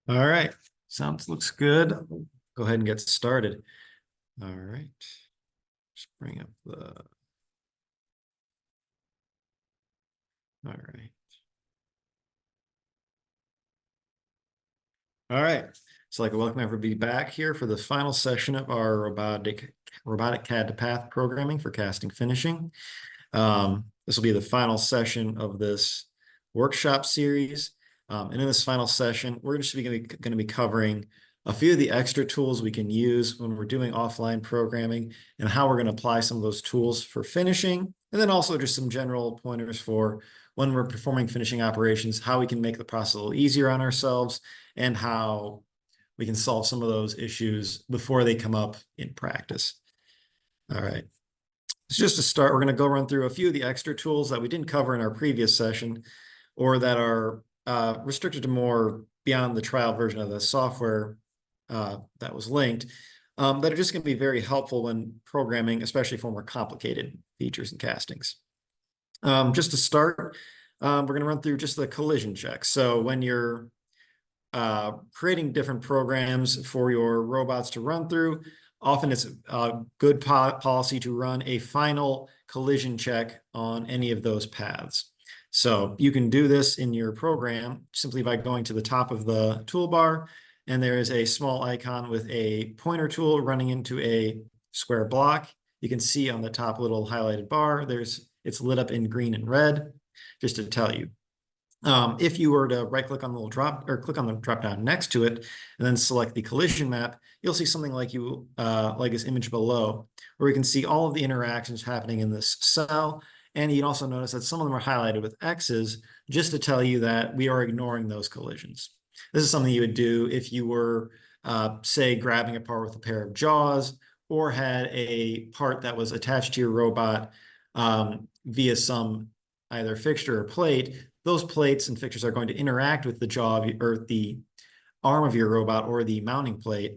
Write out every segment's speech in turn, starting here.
All right, looks good. Go ahead and get started. All right, just bring up the. All right. All right. So, like, welcome everybody back here for the final session of our robotic CAD to path programming for casting finishing. This will be the final session of this workshop series. And in this final session, we're just going to be covering a few of the extra tools we can use when we're doing offline programming and how we're going to apply some of those tools for finishing. And then also just some general pointers for when we're performing finishing operations, how we can make the process a little easier on ourselves and how we can solve some of those issues before they come up in practice. All right. So just to start, we're going to go run through a few of the extra tools that we didn't cover in our previous session or that are restricted to more beyond the trial version of the software that was linked, that are just going to be very helpful when programming, especially for more complicated features and castings. Just to start, we're going to run through just the collision check. So when you're creating different programs for your robots to run through, often it's a good policy to run a final collision check on any of those paths. So you can do this in your program simply by going to the top of the toolbar, and there is a small icon with a pointer tool running into a square block. You can see on the top little highlighted bar, it's lit up in green and red, just to tell you. If you were to right click on the little drop or click on the drop down next to it and then select the collision map, you'll see something like this image below, where we can see all of the interactions happening in this cell. And you can also notice that some of them are highlighted with X's just to tell you that we are ignoring those collisions. This is something you would do if you were, say, grabbing a part with a pair of jaws or had a part that was attached to your robot via some either fixture or plate. Those plates and fixtures are going to interact with the jaw or the arm of your robot or the mounting plate.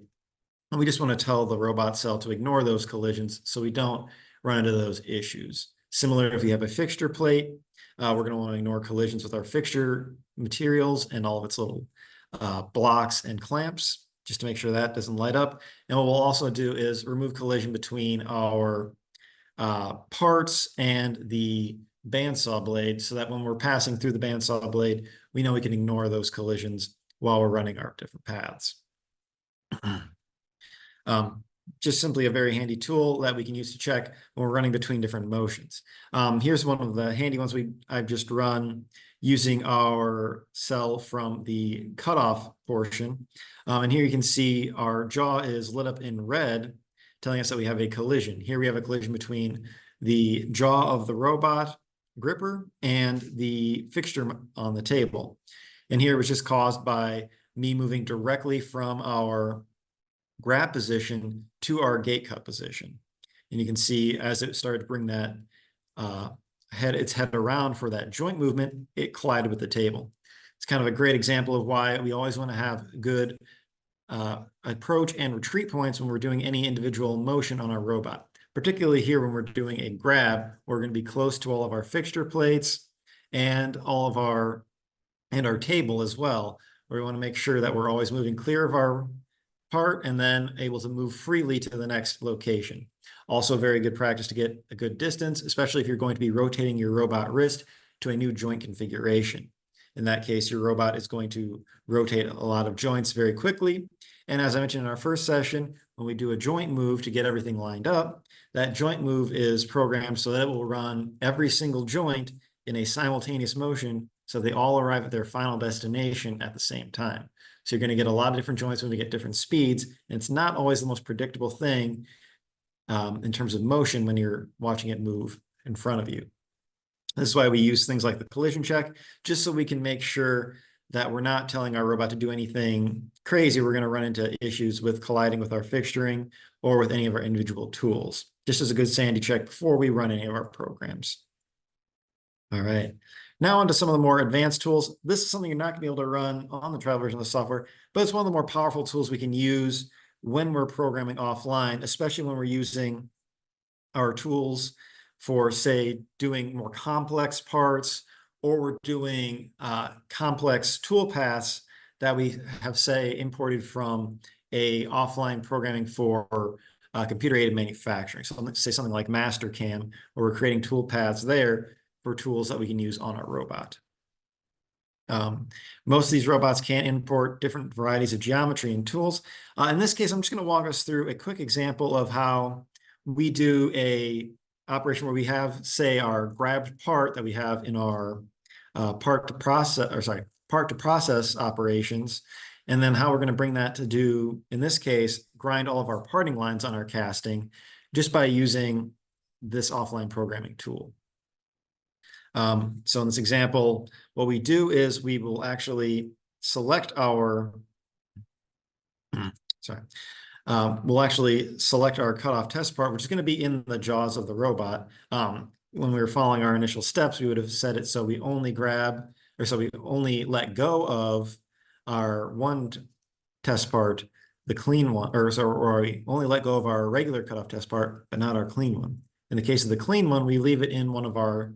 And we just want to tell the robot cell to ignore those collisions so we don't run into those issues. Similar, if you have a fixture plate, we're going to want to ignore collisions with our fixture materials and all of its little blocks and clamps, just to make sure that doesn't light up. And what we'll also do is remove collision between our parts and the bandsaw blade so that when we're passing through the bandsaw blade, we know we can ignore those collisions while we're running our different paths. Just simply a very handy tool that we can use to check when we're running between different motions. Here's one of the handy ones I've just run using our cell from the cutoff portion. And here you can see our jaw is lit up in red, telling us that we have a collision. Here we have a collision between the jaw of the robot gripper and the fixture on the table. And here it was just caused by me moving directly from our grab position to our gate cut position. And you can see as it started to bring that its head around for that joint movement, it collided with the table. It's kind of a great example of why we always want to have good approach and retreat points when we're doing any individual motion on our robot. Particularly here when we're doing a grab, we're going to be close to all of our fixture plates and our table as well, where we want to make sure that we're always moving clear of our part and then able to move freely to the next location. Also very good practice to get a good distance, especially if you're going to be rotating your robot wrist to a new joint configuration. In that case, your robot is going to rotate a lot of joints very quickly. And as I mentioned in our first session, when we do a joint move to get everything lined up, that joint move is programmed so that it will run every single joint in a simultaneous motion so they all arrive at their final destination at the same time. So you're going to get a lot of different joints when we get different speeds. And it's not always the most predictable thing in terms of motion when you're watching it move in front of you. This is why we use things like the collision check, just so we can make sure that we're not telling our robot to do anything crazy. We're going to run into issues with colliding with our fixturing or with any of our individual tools. Just as a good sanity check before we run any of our programs. All right. Now onto some of the more advanced tools. This is something you're not going to be able to run on the trial version of the software, but it's one of the more powerful tools we can use when we're programming offline, especially when we're using our tools for, say, doing more complex parts, or we're doing complex tool paths that we have, say, imported from a offline programming for computer-aided manufacturing. So let's say something like Mastercam, where we're creating tool paths there for tools that we can use on our robot. Most of these robots can import different varieties of geometry and tools. In this case, I'm just going to walk us through a quick example of how we do a operation where we have, say, our grabbed part that we have in our part to process operations, and then how we're going to bring that to do, in this case, grind all of our parting lines on our casting just by using this offline programming tool. So in this example, what we do is we will actually select our, we'll actually select our cutoff test part, which is going to be in the jaws of the robot. When we were following our initial steps, we would have set it so we only grab, or so we only let go of our one test part, the clean one, or we only let go of our regular cutoff test part, but not our clean one. In the case of the clean one, we leave it in one of our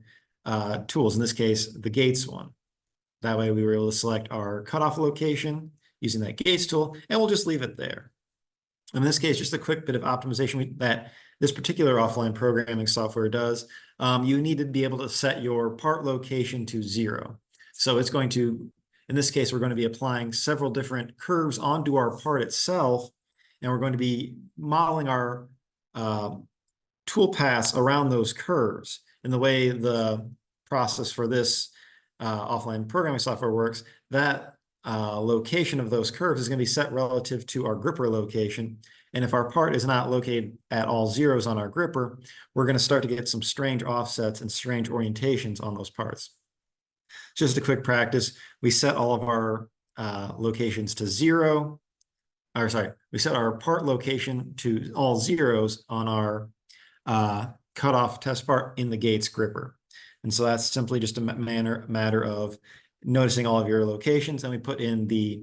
tools, in this case, the gates one. That way we were able to select our cutoff location using that gates tool, and we'll just leave it there. In this case, just a quick bit of optimization that this particular offline programming software does. You need to be able to set your part location to 0. So it's going to, in this case, we're going to be applying several different curves onto our part itself, and we're going to be modeling our tool paths around those curves. And the way the process for this offline programming software works, that location of those curves is going to be set relative to our gripper location. And if our part is not located at all zeros on our gripper, we're going to start to get some strange offsets and strange orientations on those parts. Just a quick practice, we set all of our locations to 0. Or sorry, we set our part location to all zeros on our cutoff test part in the gates gripper. And so that's simply just a matter of noticing all of your locations, and we put in the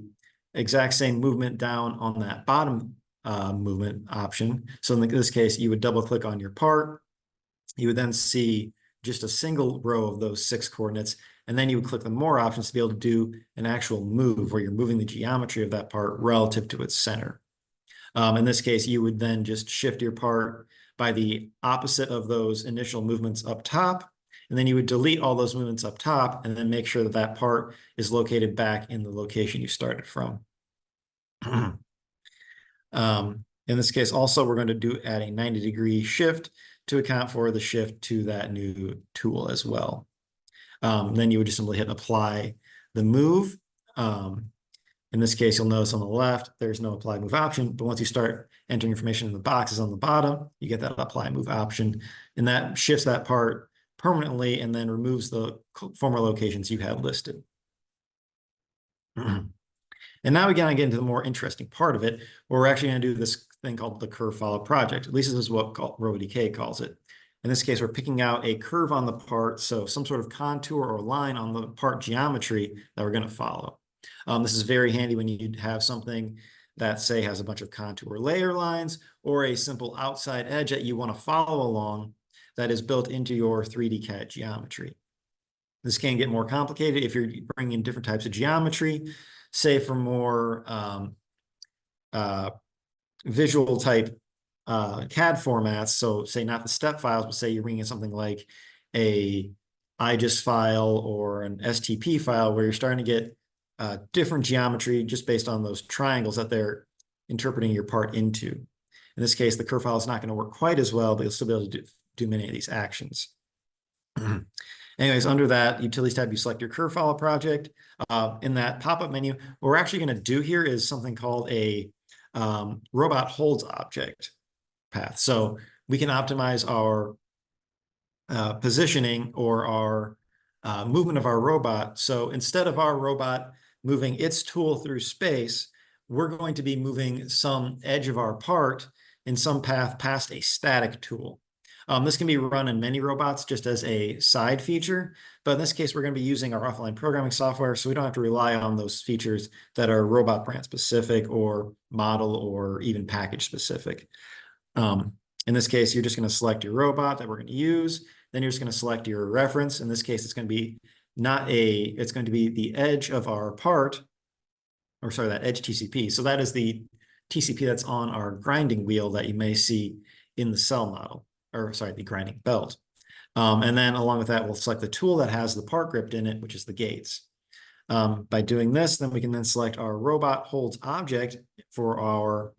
exact same movement down on that bottom movement option. So in this case, you would double click on your part. You would then see just a single row of those 6 coordinates, and then you would click the more options to be able to do an actual move where you're moving the geometry of that part relative to its center. In this case, you would then just shift your part by the opposite of those initial movements up top, and then you would delete all those movements up top and then make sure that that part is located back in the location you started from. In this case, also, we're going to add a 90-degree shift to account for the shift to that new tool as well. Then you would just simply hit apply the move. In this case, you'll notice on the left, there's no apply move option, but once you start entering information in the boxes on the bottom, you get that apply move option, and that shifts that part permanently and then removes the former locations you had listed. And now we gotta get into the more interesting part of it, where we're actually gonna do this thing called the curve follow project. At least this is what Robotic calls it. In this case, we're picking out a curve on the part, so some sort of contour or line on the part geometry that we're gonna follow. This is very handy when you have something that, say, has a bunch of contour layer lines or a simple outside edge that you want to follow along that is built into your 3D CAD geometry. This can get more complicated if you're bringing in different types of geometry, say for more visual type CAD formats. So say not the step files, but say you're bringing in something like a IGES file or an STP file where you're starting to get different geometry just based on those triangles that they're interpreting your part into. In this case, the curve file is not going to work quite as well, but you'll still be able to do many of these actions. Anyways, under that Utilities tab, you select your curve file project. In that pop-up menu, what we're actually going to do here is something called a robot holds object path. So we can optimize our positioning or our movement of our robot. So instead of our robot moving its tool through space, we're going to be moving some edge of our part in some path past a static tool. This can be run in many robots just as a side feature, but in this case, we're going to be using our offline programming software, so we don't have to rely on those features that are robot brand specific or model or even package specific. In this case, you're just going to select your robot that we're going to use. Then you're just going to select your reference. In this case, it's going to be it's going to be the edge of our part or sorry, that edge TCP. So that is the TCP that's on our grinding wheel that you may see in the cell model, or sorry, the grinding belt. And then along with that, we'll select the tool that has the part gripped in it, which is the gates. By doing this, then we can then select our robot holds object for our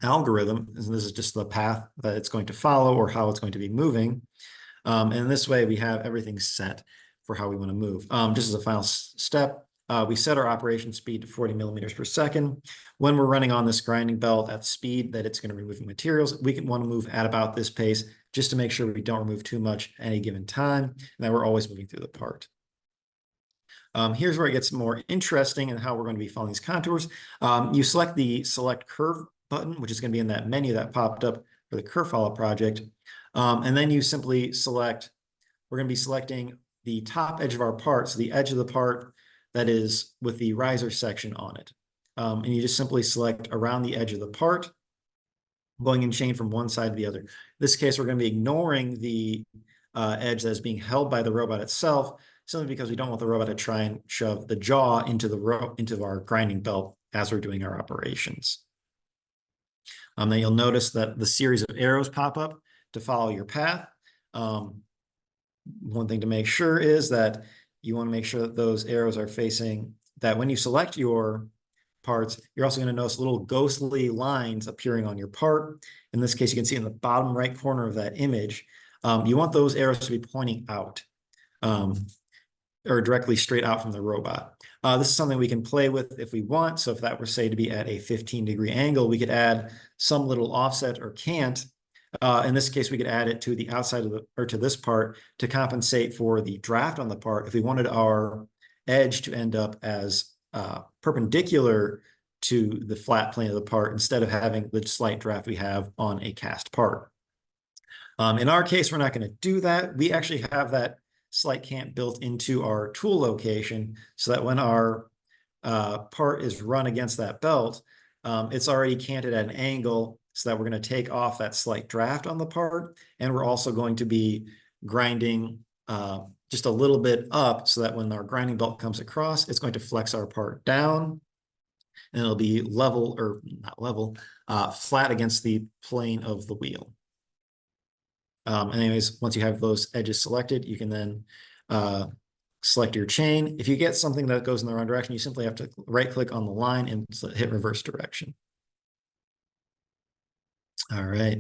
algorithm. And this is just the path that it's going to follow or how it's going to be moving. And in this way, we have everything set for how we want to move. Just as a final step, we set our operation speed to 40 millimeters per second. When we're running on this grinding belt at the speed that it's going to be moving materials, we can want to move at about this pace just to make sure we don't remove too much at any given time and that we're always moving through the part. Here's where it gets more interesting and how we're going to be following these contours. You select the select curve button, which is going to be in that menu that popped up for the curve follow project. And then you simply select, we're going to be selecting the top edge of our part, so the edge of the part that is with the riser section on it. And you just simply select around the edge of the part, going in chain from one side to the other. In this case, we're going to be ignoring the edge that is being held by the robot itself, simply because we don't want the robot to try and shove the jaw into our grinding belt as we're doing our operations. Then you'll notice that the series of arrows pop up to follow your path. One thing to make sure is that you want to make sure that those arrows are facing, that when you select your parts, you're also going to notice little ghostly lines appearing on your part. In this case, you can see in the bottom right corner of that image. You want those arrows to be pointing out or directly straight out from the robot. This is something we can play with if we want. So if that were, say, to be at a 15-degree angle, we could add some little offset or cant. In this case, we could add it to the outside of the, or to this part to compensate for the draft on the part if we wanted our edge to end up as perpendicular to the flat plane of the part instead of having the slight draft we have on a cast part. In our case, we're not going to do that. We actually have that slight cant built into our tool location so that when our part is run against that belt, it's already canted at an angle so that we're going to take off that slight draft on the part. And we're also going to be grinding just a little bit up so that when our grinding belt comes across, it's going to flex our part down and it'll be level, or not level, flat against the plane of the wheel. Anyways, once you have those edges selected, you can then select your chain. If you get something that goes in the wrong direction, you simply have to right click on the line and hit reverse direction. All right.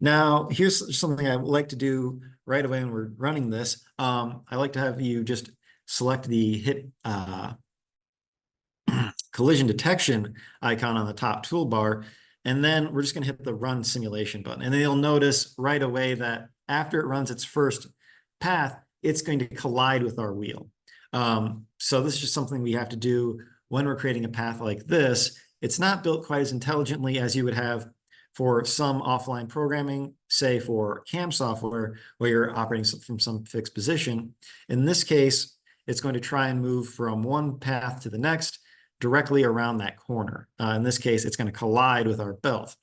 Now, here's something I like to do right away when we're running this. I like to have you just select the hit collision detection icon on the top toolbar, and then we're just going to hit the run simulation button. And then you'll notice right away that after it runs its first path, it's going to collide with our wheel. So this is just something we have to do when we're creating a path like this. It's not built quite as intelligently as you would have for some offline programming, say for CAM software, where you're operating from some fixed position. In this case, it's going to try and move from one path to the next directly around that corner. In this case, it's going to collide with our belt.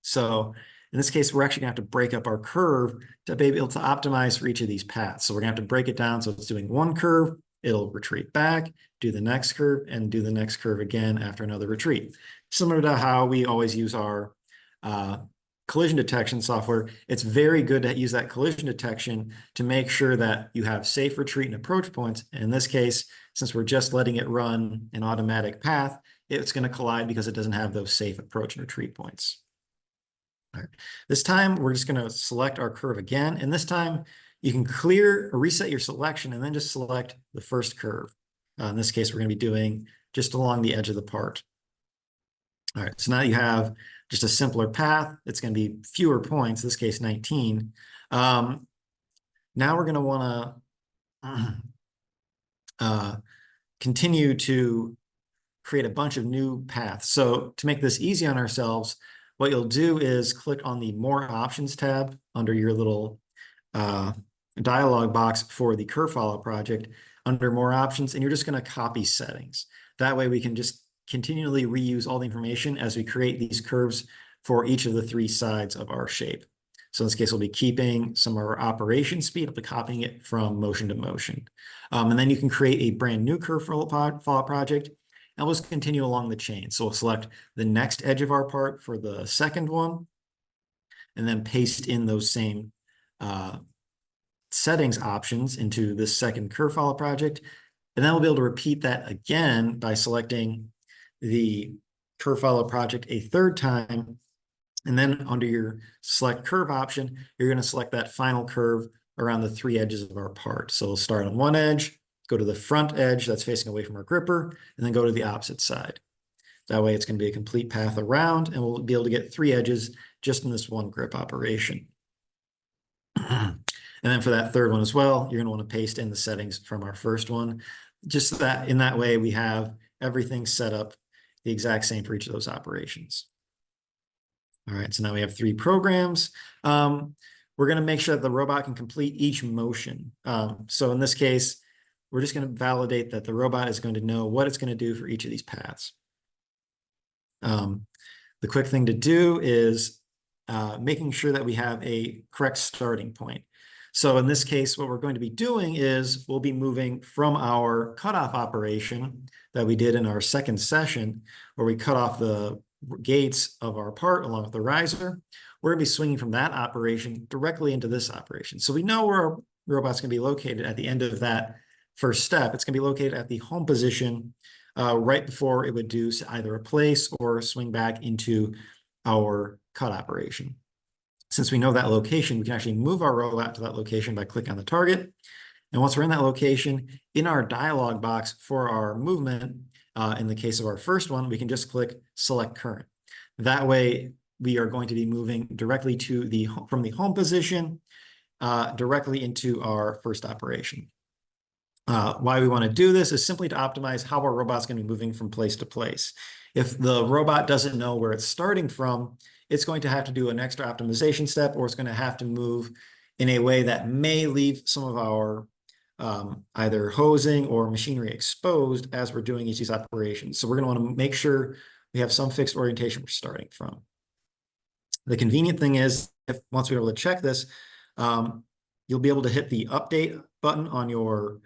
So in this case, we're actually going to have to break up our curve to be able to optimize for each of these paths. So we're going to have to break it down. So it's doing one curve, it'll retreat back, do the next curve, and do the next curve again after another retreat. Similar to how we always use our collision detection software, it's very good to use that collision detection to make sure that you have safe retreat and approach points. And in this case, since we're just letting it run an automatic path, it's going to collide because it doesn't have those safe approach and retreat points. All right. This time, we're just going to select our curve again. And this time, you can clear or reset your selection and then just select the first curve. In this case, we're going to be doing just along the edge of the part. All right, so now you have just a simpler path. It's going to be fewer points, in this case 19. Now we're going to want to continue to create a bunch of new paths. So to make this easy on ourselves, what you'll do is click on the More Options tab under your little dialog box for the curve follow project under More Options, and you're just going to copy settings. That way we can just continually reuse all the information as we create these curves for each of the three sides of our shape. So in this case, we'll be keeping some of our operation speed, we'll be copying it from motion to motion. And then you can create a brand new curve follow-up project, and we'll just continue along the chain. So we'll select the next edge of our part for the second one, and then paste in those same settings options into this second curve follow project. And then we'll be able to repeat that again by selecting the curve follow project a third time. And then under your select curve option, you're going to select that final curve around the 3 edges of our part. So we'll start on one edge, go to the front edge that's facing away from our gripper, and then go to the opposite side. That way it's going to be a complete path around, and we'll be able to get 3 edges just in this one grip operation. And then for that third one as well, you're going to want to paste in the settings from our first one. Just that in that way, we have everything set up the exact same for each of those operations. All right, so now we have 3 programs. We're going to make sure that the robot can complete each motion. So in this case, we're just going to validate that the robot is going to know what it's going to do for each of these paths. The quick thing to do is making sure that we have a correct starting point. So in this case, what we're going to be doing is we'll be moving from our cutoff operation that we did in our second session, where we cut off the gates of our part along with the riser. We're going to be swinging from that operation directly into this operation. So we know where our robot's going to be located at the end of that first step. It's going to be located at the home position right before it would do either a place or swing back into our cut operation. Since we know that location, we can actually move our robot to that location by clicking on the target. And once we're in that location, in our dialog box for our movement, in the case of our first one, we can just click select current. That way, we are going to be moving directly to from the home position directly into our first operation. Why we want to do this is simply to optimize how our robot's going to be moving from place to place. If the robot doesn't know where it's starting from, it's going to have to do an extra optimization step, or it's going to have to move in a way that may leave some of our either hosing or machinery exposed as we're doing each of these operations. So we're going to want to make sure we have some fixed orientation we're starting from. The convenient thing is, once we're able to check this, you'll be able to hit the update button on your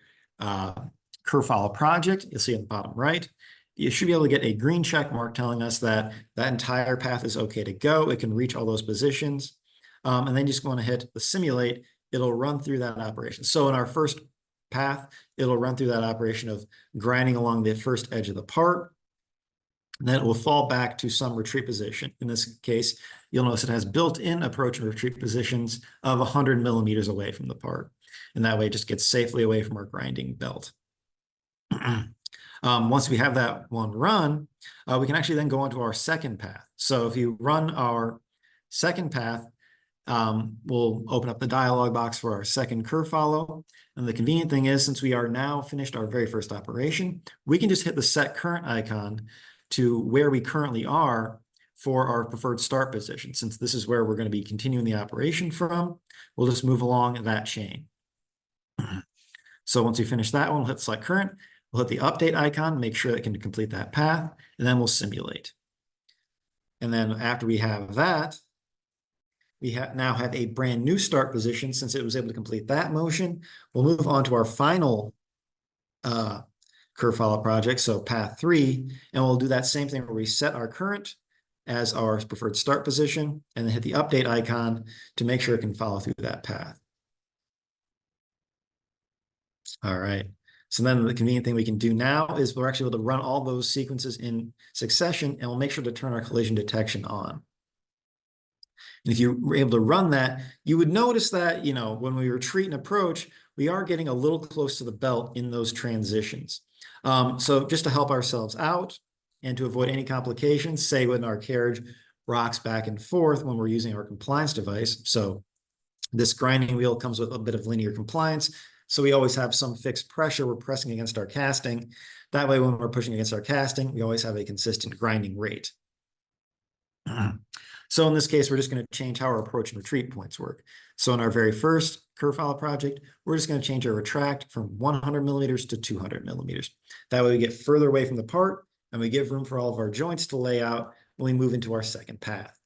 curve follow project. You'll see at the bottom right. You should be able to get a green check mark telling us that that entire path is okay to go. It can reach all those positions. And then you just want to hit the simulate. It'll run through that operation. So in our first path, it'll run through that operation of grinding along the first edge of the part. And then it will fall back to some retreat position. In this case, you'll notice it has built-in approach and retreat positions of 100 millimeters away from the part. And that way it just gets safely away from our grinding belt. Once we have that one run, we can actually then go on to our second path. So if you run our second path, we'll open up the dialog box for our second curve follow. And the convenient thing is, since we are now finished our very first operation, we can just hit the set current icon to where we currently are for our preferred start position. Since this is where we're going to be continuing the operation from, we'll just move along that chain. So once we finish that one, we'll hit select current. We'll hit the update icon, make sure that it can complete that path, and then we'll simulate. And then after we have that, we now have a brand new start position. Since it was able to complete that motion, we'll move on to our final curve follow project, so path 3, and we'll do that same thing where we set our current as our preferred start position, and then hit the update icon to make sure it can follow through that path. All right. So then the convenient thing we can do now is we're actually able to run all those sequences in succession, and we'll make sure to turn our collision detection on. And if you were able to run that, you would notice that, when we retreat and approach, we are getting a little close to the belt in those transitions. So just to help ourselves out and to avoid any complications, say when our carriage rocks back and forth when we're using our compliance device. So this grinding wheel comes with a bit of linear compliance. So we always have some fixed pressure we're pressing against our casting. That way, when we're pushing against our casting, we always have a consistent grinding rate. So in this case, we're just going to change how our approach and retreat points work. So in our very first curve follow project, we're just going to change our retract from 100 millimeters to 200 millimeters. That way we get further away from the part, and we give room for all of our joints to lay out when we move into our second path.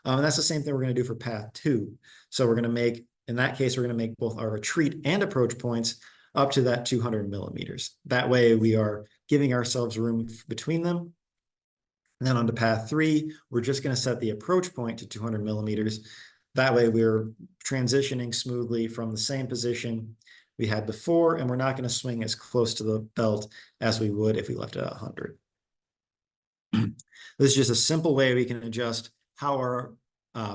And that's the same thing we're going to do for path 2. So we're going to make, in that case, we're going to make both our retreat and approach points up to that 200 millimeters. That way we are giving ourselves room between them. And then on to path 3, we're just going to set the approach point to 200 millimeters. That way we're transitioning smoothly from the same position we had before, and we're not going to swing as close to the belt as we would if we left it at 100. This is just a simple way we can adjust how our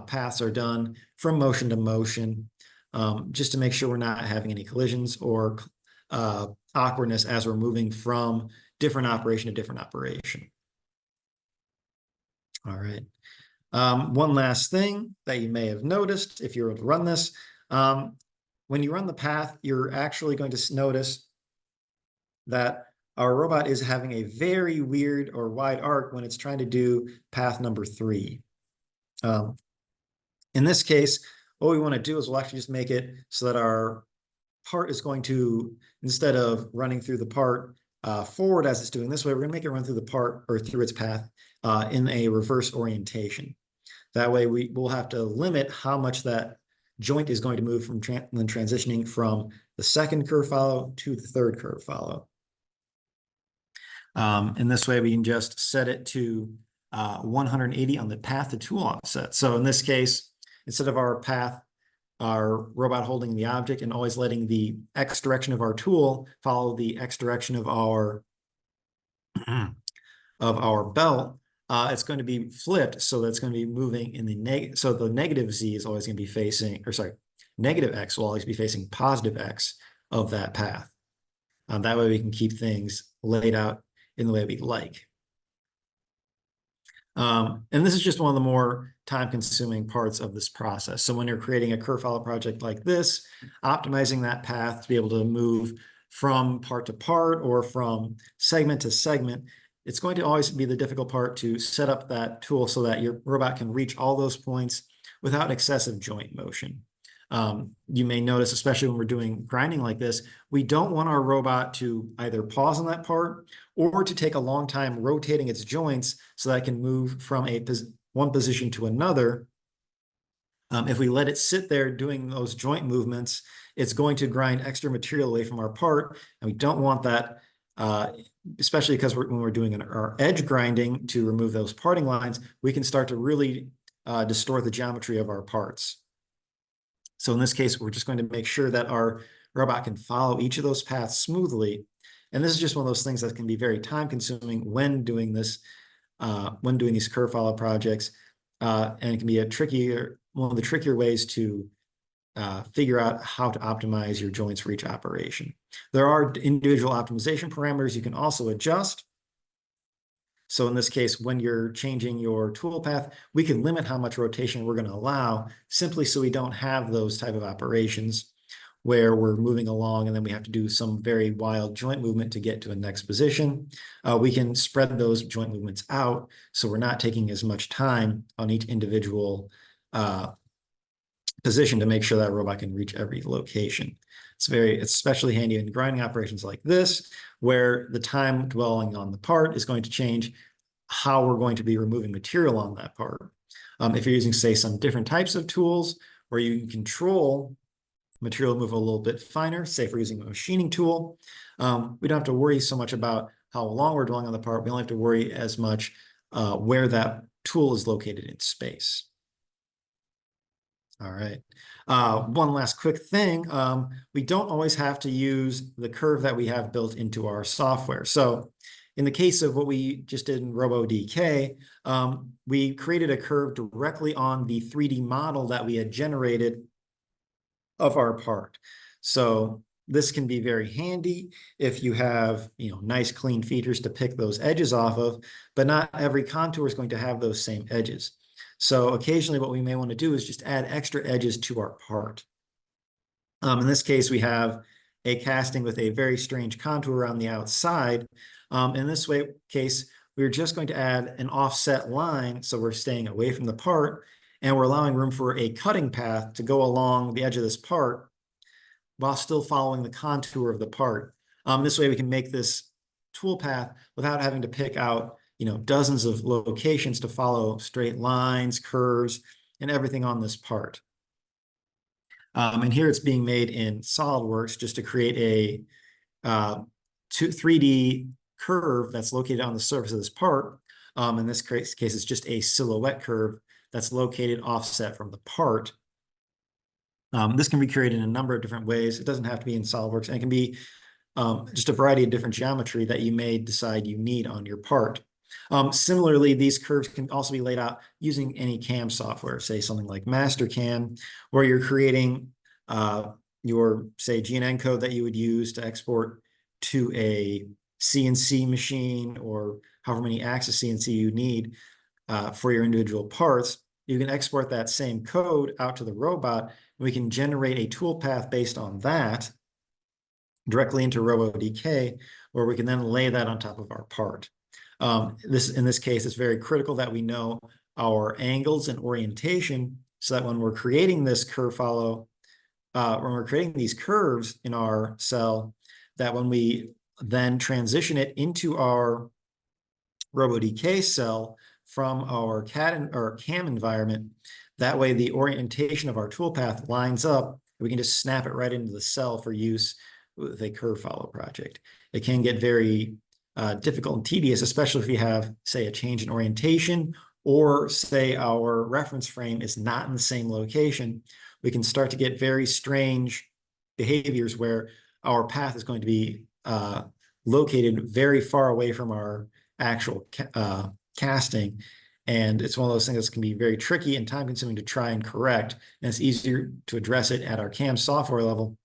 paths are done from motion to motion, just to make sure we're not having any collisions or awkwardness as we're moving from different operation to different operation. All right. One last thing that you may have noticed if you were to run this, when you run the path, you're actually going to notice that our robot is having a very weird or wide arc when it's trying to do path number 3. In this case, what we want to do is we'll actually just make it so that our part is going to, instead of running through the part forward as it's doing this way, we're going to make it run through the part or through its path in a reverse orientation. That way we will have to limit how much that joint is going to move from when transitioning from the second curve follow to the third curve follow. In this way, we can just set it to 180 on the path to tool offset. So in this case, instead of our path, our robot holding the object and always letting the X direction of our tool follow the X direction of our belt, it's going to be flipped, so that's going to be moving in the negative. So the negative Z is always going to be facing, or sorry, negative X will always be facing positive X of that path. That way we can keep things laid out in the way we like. And this is just one of the more time-consuming parts of this process. So when you're creating a curve follow project like this, optimizing that path to be able to move from part to part or from segment to segment, it's going to always be the difficult part to set up that tool so that your robot can reach all those points without excessive joint motion. You may notice, especially when we're doing grinding like this, we don't want our robot to either pause on that part or to take a long time rotating its joints so that it can move from one position to another. If we let it sit there doing those joint movements, it's going to grind extra material away from our part, and we don't want that, especially because when we're doing our edge grinding to remove those parting lines, we can start to really distort the geometry of our parts. So in this case, we're just going to make sure that our robot can follow each of those paths smoothly. And this is just one of those things that can be very time consuming when doing this, when doing these curve follow projects. And it can be one of the trickier ways to figure out how to optimize your joints for each operation. There are individual optimization parameters you can also adjust. So in this case, when you're changing your tool path, we can limit how much rotation we're going to allow simply so we don't have those type of operations where we're moving along and then we have to do some very wild joint movement to get to a next position. We can spread those joint movements out so we're not taking as much time on each individual position to make sure that robot can reach every location. It's especially handy in grinding operations like this, where the time dwelling on the part is going to change how we're going to be removing material on that part. If you're using, say, some different types of tools where you can control material move a little bit finer, say if we're using a machining tool, we don't have to worry so much about how long we're dwelling on the part. We only have to worry as much where that tool is located in space. All right. One last quick thing. We don't always have to use the curve that we have built into our software. So in the case of what we just did in RoboDK, we created a curve directly on the 3D model that we had generated of our part. So this can be very handy if you have, nice clean features to pick those edges off of, but not every contour is going to have those same edges. So occasionally what we may want to do is just add extra edges to our part. In this case, we have a casting with a very strange contour on the outside. In this case, we're just going to add an offset line. So we're staying away from the part and we're allowing room for a cutting path to go along the edge of this part while still following the contour of the part. This way we can make this tool path without having to pick out dozens of locations to follow straight lines, curves, and everything on this part. And here it's being made in SolidWorks just to create a 3D curve that's located on the surface of this part. In this case, it's just a silhouette curve that's located offset from the part. This can be created in a number of different ways. It doesn't have to be in SolidWorks, and it can be just a variety of different geometry that you may decide you need on your part. Similarly, these curves can also be laid out using any CAM software, say something like Mastercam, where you're creating your, say, GNN code that you would use to export to a CNC machine, or however many axis CNC you need for your individual parts. You can export that same code out to the robot, and we can generate a toolpath based on that directly into Robotic, where we can then lay that on top of our part. In this case, it's very critical that we know our angles and orientation, so that when we're creating this curve follow, when we're creating these curves in our cell, that when we then transition it into our Robotic cell from our CAD or CAM environment, that way the orientation of our toolpath lines up. We can just snap it right into the cell for use with a curve follow project. It can get very difficult and tedious, especially if you have, say, a change in orientation, or say our reference frame is not in the same location. We can start to get very strange behaviors where our path is going to be located very far away from our actual casting. And it's one of those things that can be very tricky and time consuming to try and correct. And it's easier to address it at our CAM software level,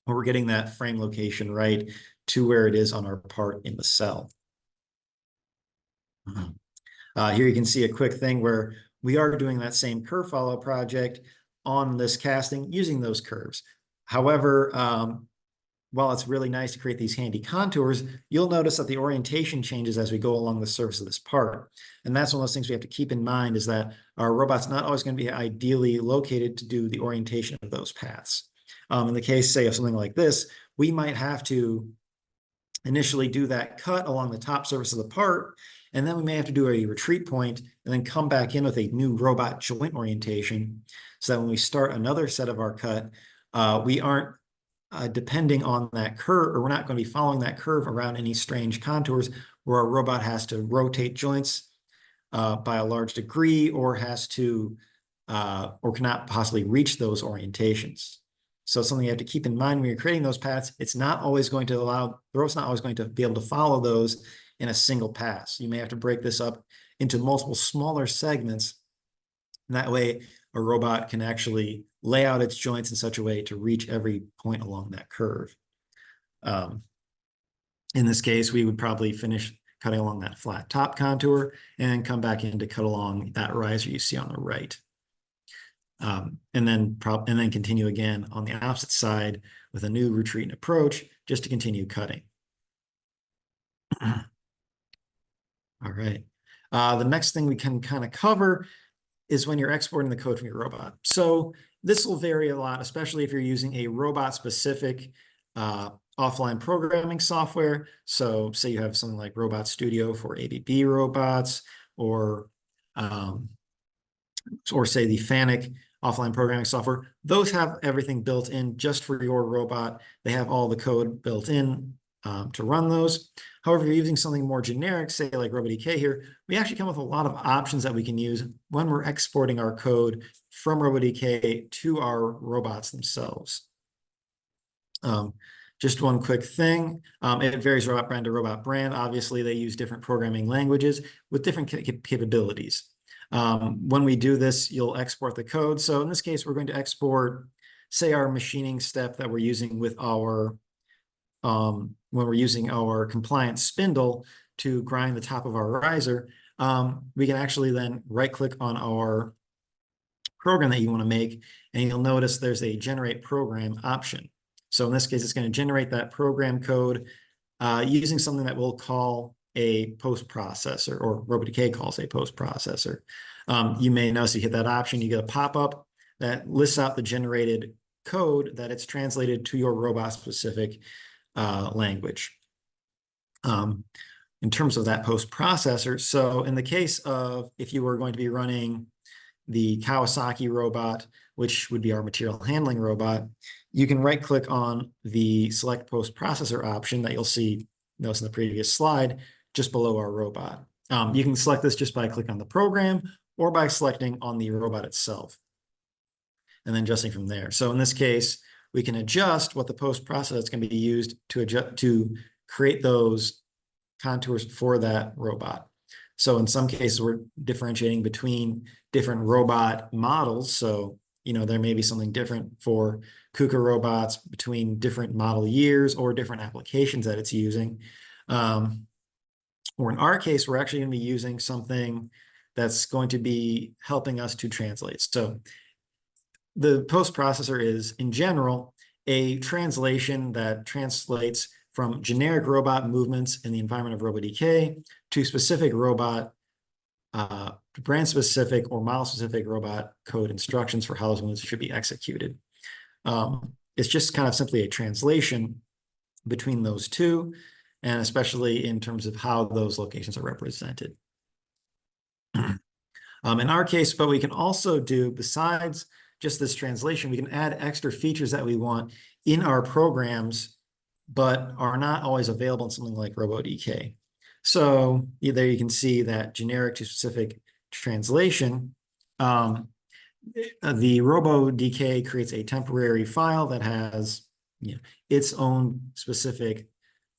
where we're getting that frame location right to where it is on our part in the cell. Here you can see a quick thing where we are doing that same curve follow project on this casting using those curves. However, while it's really nice to create these handy contours, you'll notice that the orientation changes as we go along the surface of this part. And that's one of those things we have to keep in mind, is that our robot's not always going to be ideally located to do the orientation of those paths. In the case, say, of something like this, we might have to initially do that cut along the top surface of the part, and then we may have to do a retreat point and then come back in with a new robot joint orientation, so that when we start another set of our cut, we aren't depending on that curve, or we're not going to be following that curve around any strange contours where our robot has to rotate joints by a large degree, or has to, or cannot possibly reach those orientations. So it's something you have to keep in mind when you're creating those paths. It's not always going to allow, the robot's not always going to be able to follow those in a single pass. You may have to break this up into multiple smaller segments. And that way, a robot can actually lay out its joints in such a way to reach every point along that curve. In this case, we would probably finish cutting along that flat top contour and come back in to cut along that riser you see on the right. And then continue again on the opposite side with a new retreat and approach, just to continue cutting. All right. The next thing we can kind of cover is when you're exporting the code from your robot. So this will vary a lot, especially if you're using a robot-specific offline programming software. So say you have something like Robot Studio for ABB robots, or say the FANUC offline programming software. Those have everything built in just for your robot. They have all the code built in to run those. However, if you're using something more generic, say like Robotic here, we actually come with a lot of options that we can use when we're exporting our code from Robotic to our robots themselves. Just one quick thing, it varies robot brand to robot brand. Obviously, they use different programming languages with different capabilities. When we do this, you'll export the code. So in this case, we're going to export, say, our machining step that we're using with our, when we're using our compliant spindle to grind the top of our riser. We can actually then right-click on our program that you want to make, and you'll notice there's a generate program option. So in this case, it's going to generate that program code using something that we'll call a post processor, or Robotic calls a post processor. You may notice you hit that option, you get a pop-up that lists out the generated code that it's translated to your robot specific language. in terms of that post processor. So in the case of if you were going to be running the Kawasaki robot, which would be our material handling robot, you can right click on the select post processor option that you'll see, notice in the previous slide, just below our robot. You can select this just by clicking on the program or by selecting on the robot itself and then adjusting from there. So in this case, we can adjust what the post process is going to be used to adjust to create those contours for that robot. So in some cases, we're differentiating between different robot models. So, there may be something different for KUKA robots between different model years or different applications that it's using. Or in our case, we're actually going to be using something that's going to be helping us to translate. So the post processor is, in general, a translation that translates from generic robot movements in the environment of Robotic to specific robot, brand-specific or model-specific robot code instructions for how those movements should be executed. It's just kind of simply a translation between those two, and especially in terms of how those locations are represented. In our case, but we can also do, besides just this translation, we can add extra features that we want in our programs, but are not always available in something like Robotic. So there you can see that generic to specific translation. The Robotic creates a temporary file that has its own specific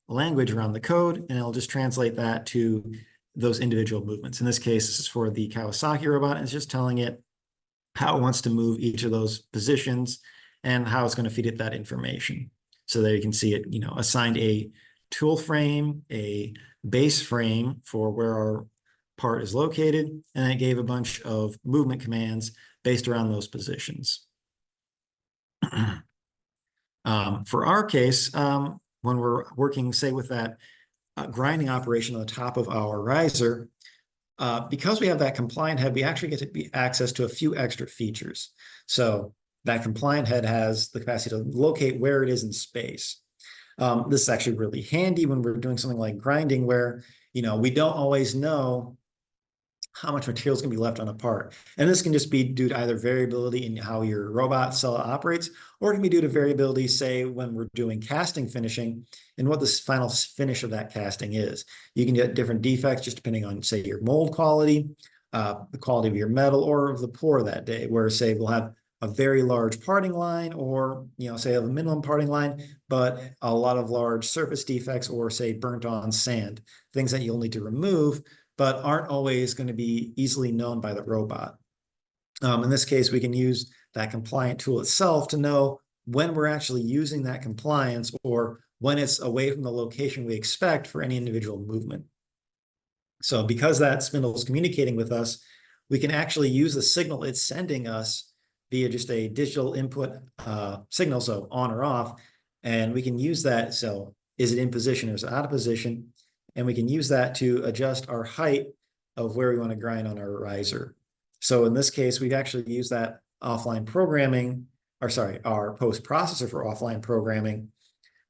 language around the code, and it'll just translate that to those individual movements. In this case, this is for the Kawasaki robot, and it's just telling it how it wants to move each of those positions and how it's going to feed it that information. So there you can see it, assigned a tool frame, a base frame for where our part is located, and it gave a bunch of movement commands based around those positions. For our case, when we're working, say, with that grinding operation on the top of our riser, because we have that compliant head, we actually get to be access to a few extra features. So that compliant head has the capacity to locate where it is in space. This is actually really handy when we're doing something like grinding where, we don't always know how much material is going to be left on a part. And this can just be due to either variability in how your robot cell operates, or it can be due to variability, say, when we're doing casting finishing and what the final finish of that casting is. You can get different defects just depending on, say, your mold quality, the quality of your metal, or of the pour that day, where, say, we'll have a very large parting line, or, say, a minimum parting line, but a lot of large surface defects, or, say, burnt on sand, things that you'll need to remove, but aren't always going to be easily known by the robot. In this case, we can use that compliant tool itself to know when we're actually using that compliance or when it's away from the location we expect for any individual movement. So because that spindle is communicating with us, we can actually use the signal it's sending us via just a digital input signal, so on or off, and we can use that. So is it in position or is it out of position? And we can use that to adjust our height of where we want to grind on our riser. So in this case, we've actually used that offline programming, our post processor for offline programming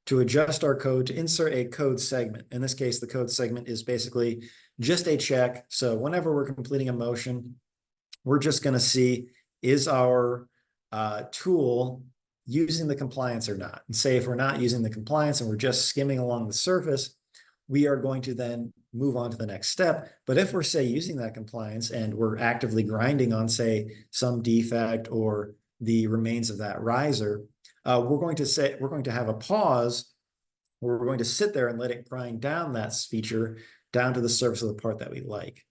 to adjust our code to insert a code segment. In this case, the code segment is basically just a check. So whenever we're completing a motion, we're just going to see, is our tool using the compliance or not? And say if we're not using the compliance and we're just skimming along the surface, we are going to then move on to the next step. But if we're, say, using that compliance and we're actively grinding on, say, some defect or the remains of that riser, we're going to have a pause where we're going to sit there and let it grind down that feature down to the surface of the part that we like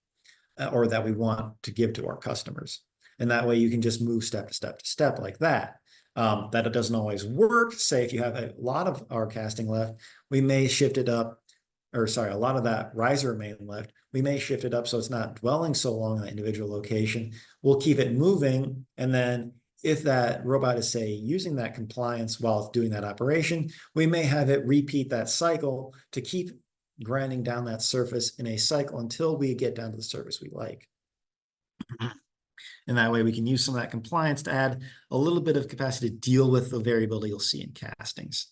or that we want to give to our customers. And that way you can just move step to step to step like that. That it doesn't always work. Say if you have a lot of our casting left, we may shift it up, or sorry, a lot of that riser remain left. We may shift it up so it's not dwelling so long in that individual location. We'll keep it moving. And then if that robot is, say, using that compliance while doing that operation, we may have it repeat that cycle to keep grinding down that surface in a cycle until we get down to the surface we like. And that way we can use some of that compliance to add a little bit of capacity to deal with the variability you'll see in castings.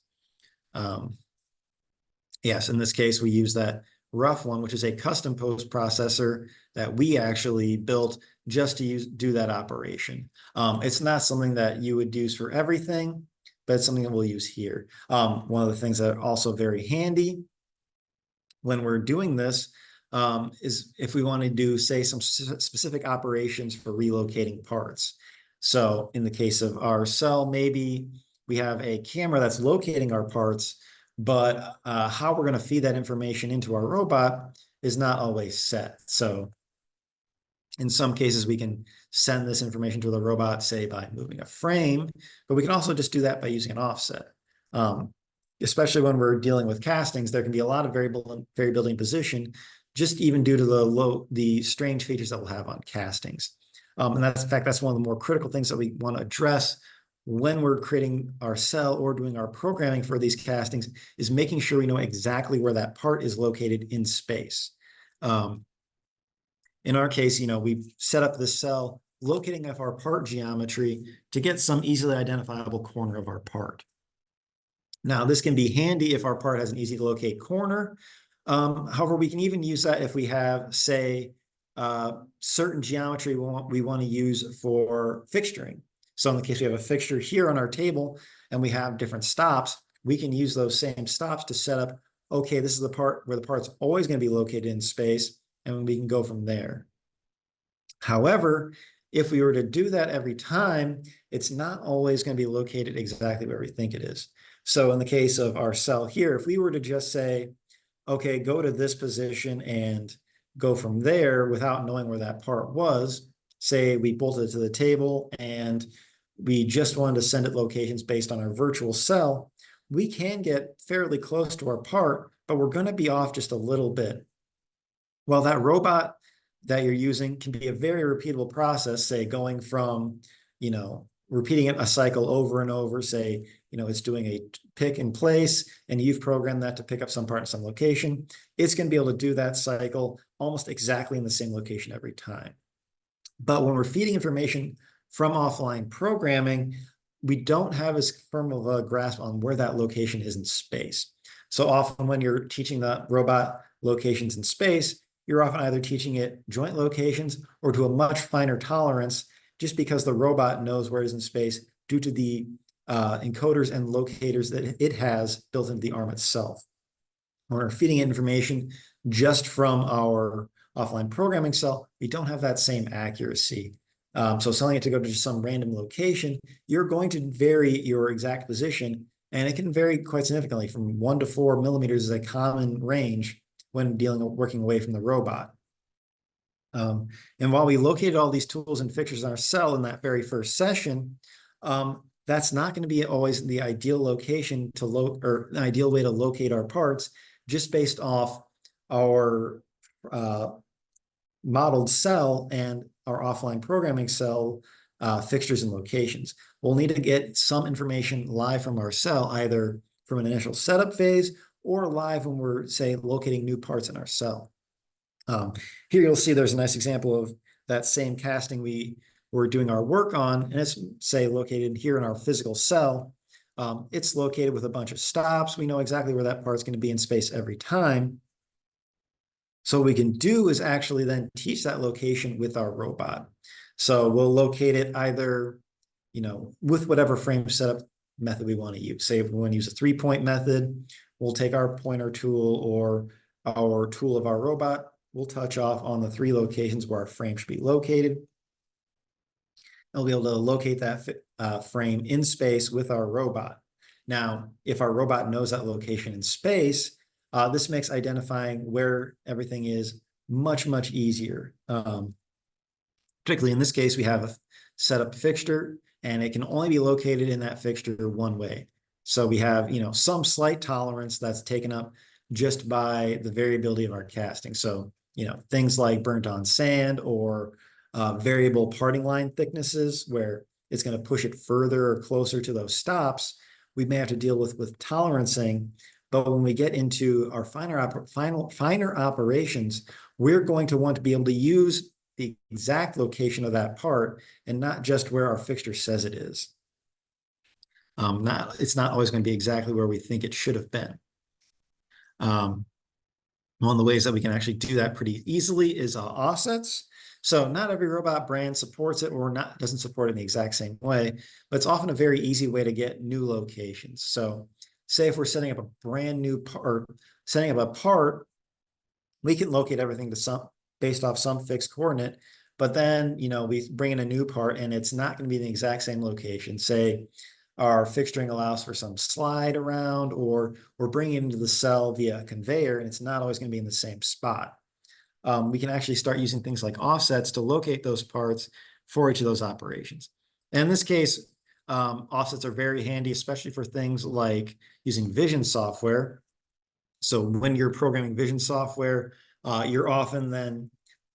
Yes, in this case, we use that rough one, which is a custom post processor that we actually built just to do that operation. It's not something that you would use for everything, but it's something that we'll use here. One of the things that are also very handy when we're doing this is if we want to do, say, some specific operations for relocating parts. So in the case of our cell, maybe we have a camera that's locating our parts, but how we're going to feed that information into our robot is not always set. So in some cases, we can send this information to the robot, say, by moving a frame, but we can also just do that by using an offset. Especially when we're dealing with castings, there can be a lot of variability in position, just even due to the strange features that we'll have on castings. And that's, in fact, that's one of the more critical things that we want to address when we're creating our cell or doing our programming for these castings, is making sure we know exactly where that part is located in space. In our case, we've set up this cell locating of our part geometry to get some easily identifiable corner of our part. Now, this can be handy if our part has an easy to locate corner. However, we can even use that if we have, say, certain geometry we want to use for fixturing. So in the case we have a fixture here on our table and we have different stops, we can use those same stops to set up, okay, this is the part where the part's always going to be located in space, and we can go from there. However, if we were to do that every time, it's not always going to be located exactly where we think it is. So in the case of our cell here, if we were to just say, okay, go to this position and go from there without knowing where that part was, say we bolted it to the table and we just wanted to send it locations based on our virtual cell, we can get fairly close to our part, but we're going to be off just a little bit. Well, that robot that you're using can be a very repeatable process, say going from, repeating a cycle over and over, say, it's doing a pick in place and you've programmed that to pick up some part in some location. It's going to be able to do that cycle almost exactly in the same location every time. But when we're feeding information from offline programming, we don't have as firm of a grasp on where that location is in space. So often when you're teaching the robot locations in space, you're often either teaching it joint locations or to a much finer tolerance, just because the robot knows where it is in space due to the encoders and locators that it has built into the arm itself. When we're feeding it information just from our offline programming cell, we don't have that same accuracy. So telling it to go to just some random location, you're going to vary your exact position, and it can vary quite significantly. From 1 to 4 millimeters is a common range when working away from the robot. And while we located all these tools and fixtures in our cell in that very first session, that's not going to be always the ideal location or an ideal way to locate our parts, just based off our modeled cell and our offline programming cell fixtures and locations. We'll need to get some information live from our cell, either from an initial setup phase or live when we're, say, locating new parts in our cell. Here you'll see there's a nice example of that same casting we were doing our work on, and it's, say, located here in our physical cell. It's located with a bunch of stops. We know exactly where that part's going to be in space every time. So what we can do is actually then teach that location with our robot. So we'll locate it either, with whatever frame setup method we want to use. Say if we want to use a 3-point method, we'll take our pointer tool or our tool of our robot. We'll touch off on the 3 locations where our frame should be located. And we'll be able to locate that frame in space with our robot. Now, if our robot knows that location in space, this makes identifying where everything is much, much easier. Particularly in this case, we have a setup fixture, and it can only be located in that fixture one way. So we have, some slight tolerance that's taken up just by the variability of our casting. So, things like burnt on sand or variable parting line thicknesses, where it's going to push it further or closer to those stops, we may have to deal with tolerancing. But when we get into our finer operations, we're going to want to be able to use the exact location of that part and not just where our fixture says it is. It's not always going to be exactly where we think it should have been. One of the ways that we can actually do that pretty easily is offsets. So not every robot brand supports it or not doesn't support it in the exact same way, but it's often a very easy way to get new locations. So say if we're setting up a brand new part, or setting up a part, we can locate everything to some based off some fixed coordinate, but then we bring in a new part and it's not going to be the exact same location. Say our fixturing allows for some slide around, or we're bringing it into the cell via a conveyor and it's not always going to be in the same spot. We can actually start using things like offsets to locate those parts for each of those operations. And in this case, offsets are very handy, especially for things like using vision software. So when you're programming vision software, you're often then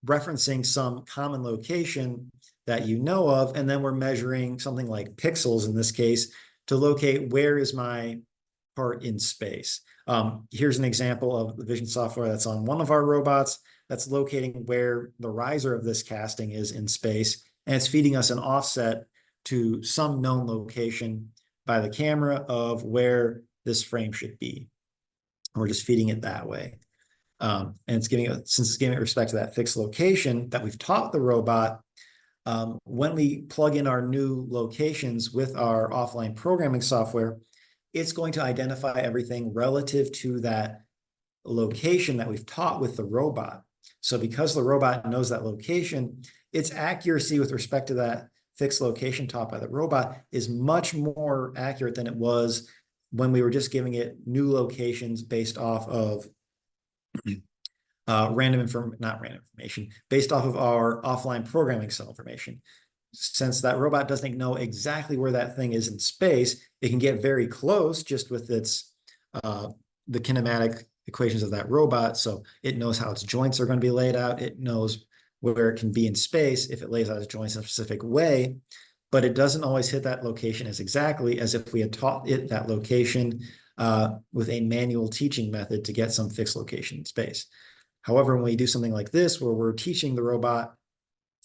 referencing some common location that you know of, and then we're measuring something like pixels in this case to locate where is my part in space. Here's an example of the vision software that's on one of our robots that's locating where the riser of this casting is in space, and it's feeding us an offset to some known location by the camera of where this frame should be. We're just feeding it that way. And it's giving it, since it's giving it respect to that fixed location that we've taught the robot, when we plug in our new locations with our offline programming software, it's going to identify everything relative to that location that we've taught with the robot. So because the robot knows that location, its accuracy with respect to that fixed location taught by the robot is much more accurate than it was when we were just giving it new locations based off of not random information, based off of our offline programming cell information. Since that robot doesn't know exactly where that thing is in space, it can get very close just with its the kinematic equations of that robot. So it knows how its joints are going to be laid out. It knows where it can be in space if it lays out its joints in a specific way, but it doesn't always hit that location as exactly as if we had taught it that location with a manual teaching method to get some fixed location in space. However, when we do something like this, where we're teaching the robot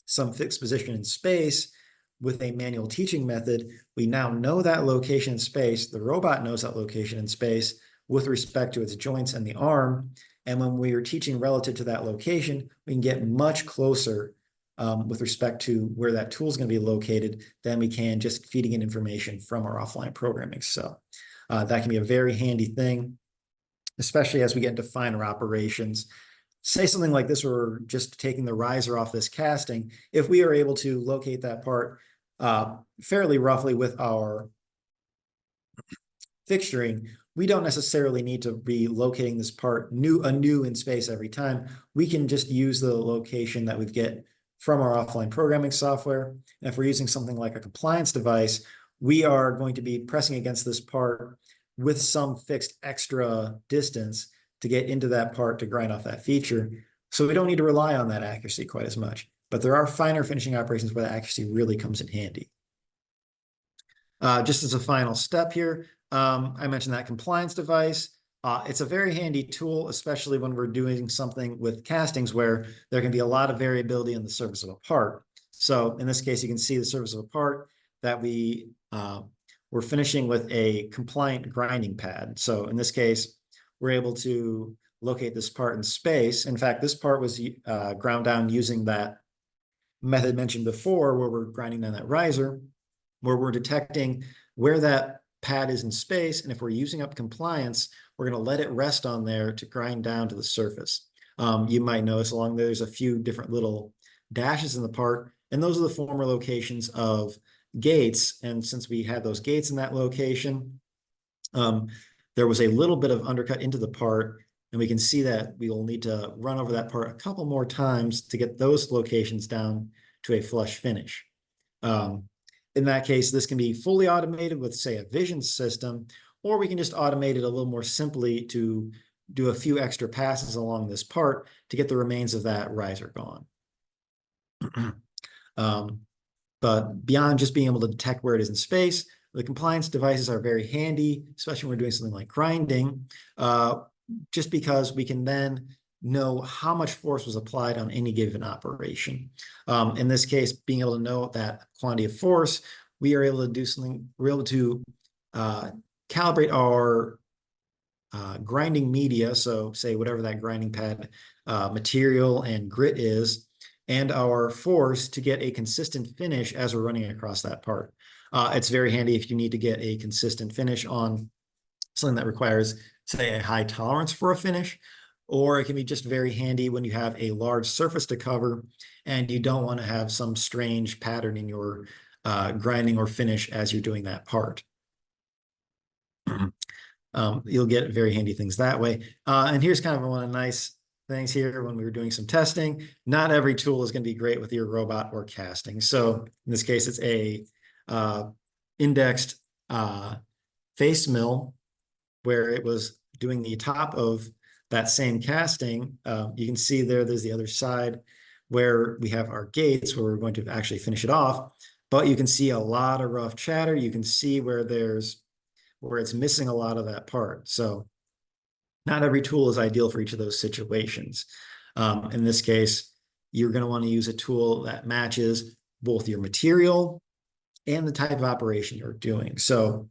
some fixed position in space with a manual teaching method, we now know that location in space. The robot knows that location in space with respect to its joints and the arm. And when we are teaching relative to that location, we can get much closer with respect to where that tool is going to be located than we can just feeding in information from our offline programming. So that can be a very handy thing, especially as we get into finer operations. Say something like this, where we're just taking the riser off this casting. If we are able to locate that part fairly roughly with our fixturing, we don't necessarily need to be locating this part anew in space every time. We can just use the location that we get from our offline programming software. And if we're using something like a compliance device, we are going to be pressing against this part with some fixed extra distance to get into that part to grind off that feature. So we don't need to rely on that accuracy quite as much. But there are finer finishing operations where the accuracy really comes in handy. Just as a final step here, I mentioned that compliance device. It's a very handy tool, especially when we're doing something with castings where there can be a lot of variability in the surface of a part. So in this case, you can see the surface of a part that we're finishing with a compliant grinding pad. So in this case, we're able to locate this part in space. In fact, this part was ground down using that method mentioned before, where we're grinding down that riser, where we're detecting where that pad is in space. And if we're using up compliance, we're going to let it rest on there to grind down to the surface. You might notice along there's a few different little dashes in the part, and those are the former locations of gates. And since we had those gates in that location, there was a little bit of undercut into the part, and we can see that we will need to run over that part a couple more times to get those locations down to a flush finish. In that case, this can be fully automated with, say, a vision system, or we can just automate it a little more simply to do a few extra passes along this part to get the remains of that riser gone. But beyond just being able to detect where it is in space, the compliance devices are very handy, especially when we're doing something like grinding, just because we can then know how much force was applied on any given operation. In this case, being able to know that quantity of force, we are able to do something, we're able to calibrate our grinding media, so say whatever that grinding pad material and grit is, and our force to get a consistent finish as we're running across that part. It's very handy if you need to get a consistent finish on something that requires, say, a high tolerance for a finish, or it can be just very handy when you have a large surface to cover and you don't want to have some strange pattern in your grinding or finish as you're doing that part. You'll get very handy things that way. And here's kind of one of the nice things here when we were doing some testing. Not every tool is going to be great with your robot or casting. So in this case, it's a indexed face mill where it was doing the top of that same casting. You can see there's the other side where we have our gates where we're going to actually finish it off. But you can see a lot of rough chatter. You can see where it's missing a lot of that part. So not every tool is ideal for each of those situations. In this case, you're going to want to use a tool that matches both your material and the type of operation you're doing. So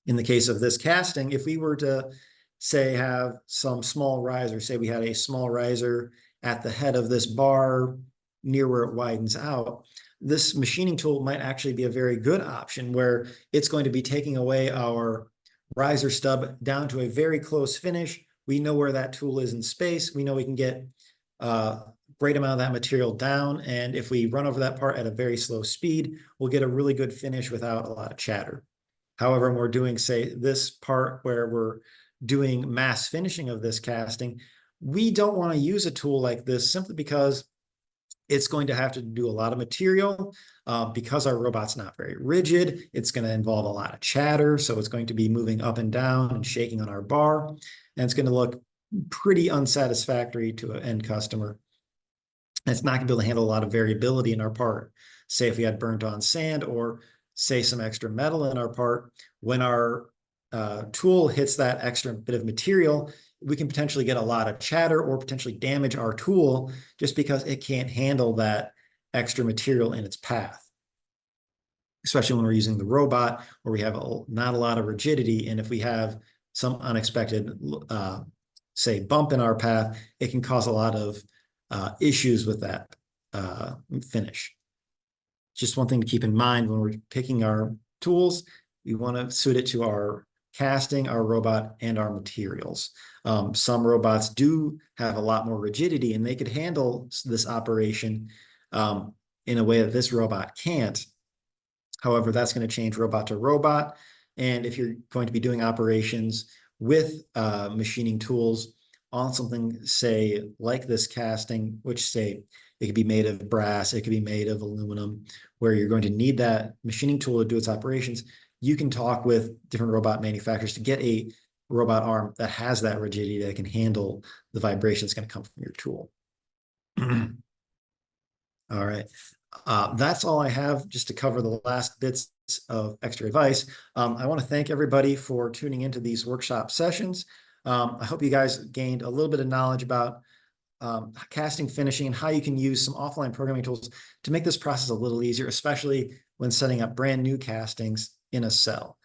in the case of this casting, if we were to say have some small riser, say we had a small riser at the head of this bar near where it widens out, this machining tool might actually be a very good option where it's going to be taking away our riser stub down to a very close finish. We know where that tool is in space. We know we can get a great amount of that material down. And if we run over that part at a very slow speed, we'll get a really good finish without a lot of chatter. However, when we're doing, say, this part where we're doing mass finishing of this casting, we don't want to use a tool like this simply because it's going to have to do a lot of material. Because our robot's not very rigid, it's going to involve a lot of chatter. So it's going to be moving up and down and shaking on our bar. And it's going to look pretty unsatisfactory to an end customer. And it's not going to be able to handle a lot of variability in our part. Say if we had burnt on sand or say some extra metal in our part, when our tool hits that extra bit of material, we can potentially get a lot of chatter or potentially damage our tool just because it can't handle that extra material in its path. Especially when we're using the robot where we have not a lot of rigidity. And if we have some unexpected, say, bump in our path, it can cause a lot of issues with that finish. Just one thing to keep in mind when we're picking our tools, we want to suit it to our casting, our robot, and our materials. Some robots do have a lot more rigidity and they could handle this operation in a way that this robot can't. However, that's going to change robot to robot. And if you're going to be doing operations with machining tools on something, say, like this casting, which say it could be made of brass, it could be made of aluminum, where you're going to need that machining tool to do its operations, you can talk with different robot manufacturers to get a robot arm that has that rigidity that can handle the vibration that's going to come from your tool. All right. That's all I have just to cover the last bits of extra advice. I want to thank everybody for tuning into these workshop sessions. I hope you guys gained a little bit of knowledge about casting, finishing, and how you can use some offline programming tools to make this process a little easier, especially when setting up brand new castings in a cell.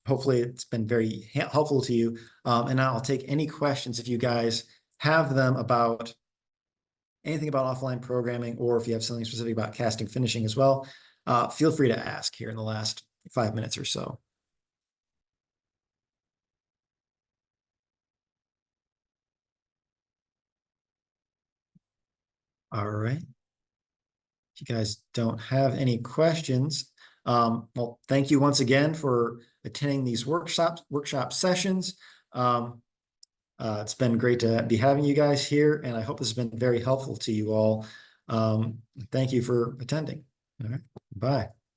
Hopefully it's been very helpful to you. And I'll take any questions if you guys have them about anything about offline programming, or if you have something specific about casting, finishing as well, feel free to ask here in the last 5 minutes or so. All right. If you guys don't have any questions, well, thank you once again for attending these workshop sessions. It's been great to be having you guys here, and I hope this has been very helpful to you all. Thank you for attending. All right, bye.